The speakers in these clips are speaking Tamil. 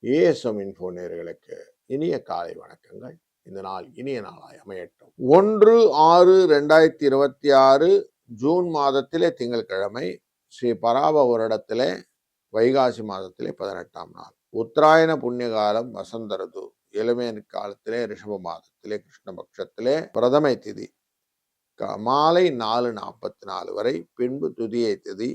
ஏஎஸ்எம் இன்ஃபோ நேயர்களுக்கு இனிய காலை வணக்கங்கள். இந்த நாள் இனிய நாளாய் அமையட்டும். 1/6/2026 ஜூன் மாதத்திலே திங்கட்கிழமை, ஸ்ரீ பராப வருடத்திலே வைகாசி மாதத்திலே 18ஆம் நாள். உத்தராயண புண்ணிய காலம் வசந்த ருது. இளமையின் காலத்திலே ரிஷப மாதத்திலே கிருஷ்ணபக்ஷத்திலே பிரதமை திதி மாலை 4:44 வரை, பின்பு துதியை திதி,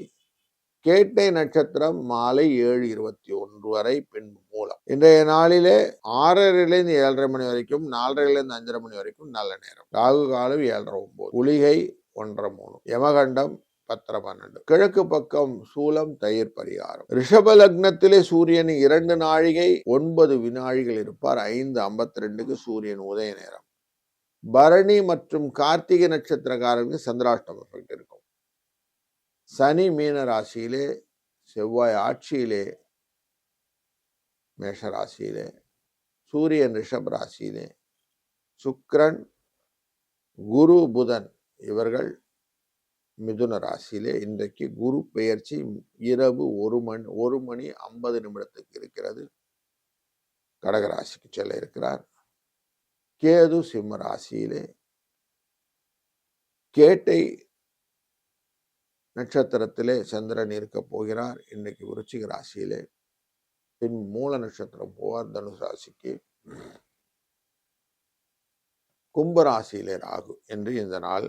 கேட்டை நட்சத்திரம் மாலை 7:21 வரை, பின்பு மூலம். இன்றைய நாளிலே 6:30 7:30 மணி வரைக்கும், 4:30 5:30 மணி வரைக்கும் நல்ல நேரம். ராகு காலம் 7:30-9, குளிகை 1:30-3, யமகண்டம் 10:12. கிழக்கு பக்கம் சூலம், தயிர் பரிகாரம். ரிஷப லக்னத்திலே சூரியன் 2 நாழிகை 9 வினாழிகள் இருப்பார். 5:52க்கு சூரியன் உதய நேரம். பரணி மற்றும் கார்த்திகை நட்சத்திரக்காரர்களுக்கு சந்திராஷ்டம எஃபெக்ட் இருக்கும். சனி மீன ராசியிலே, செவ்வாய் ஆட்சியிலே மேஷ ராசியிலே, சூரியன் ரிஷப ராசியிலே, சுக்கிரன் குரு புதன் இவர்கள் மிதுன ராசியிலே. இன்றைக்கு குரு பெயர்ச்சி இரவு 1:50 இருக்கிறது. கடகராசிக்கு செல்ல இருக்கிறார். கேது சிம்ம ராசியிலே, கேட்டை நட்சத்திரத்திலே சந்திரன் இருக்க போகிறார். இன்னைக்கு விருச்சிக ராசியிலே. பின் மூல நட்சத்திரம் போவார் தனுசு ராசிக்கு. கும்பராசியிலே ராகு என்று இந்த நாள்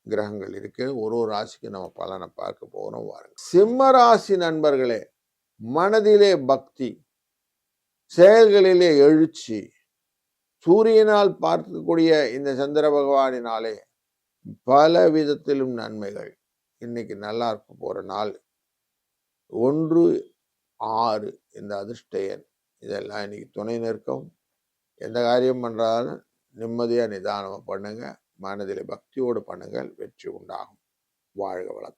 கிரகங்கள் இருக்கு. ஒரு ராசிக்கு நம்ம பலனை பார்க்க போகிறோம். வாருங்க. சிம்ம ராசி நண்பர்களே, மனதிலே பக்தி, செயல்களிலே எழுச்சி, சூரியனால் பார்க்கக்கூடிய இந்த சந்திர பகவானினாலே பல விதத்திலும் நன்மைகள். இன்னைக்கு நல்லா இருக்க போற நாள். 1/6 இந்த அதிர்ஷ்ட எண். இதெல்லாம் இன்னைக்கு துணை நிற்கும். எந்த காரியம் பண்றாலும் நிம்மதியா நிதானமா பண்ணுங்க. மனதிலே பக்தியோடு பண்ணுங்கள். வெற்றி உண்டாகும். வாழ்க வளம்.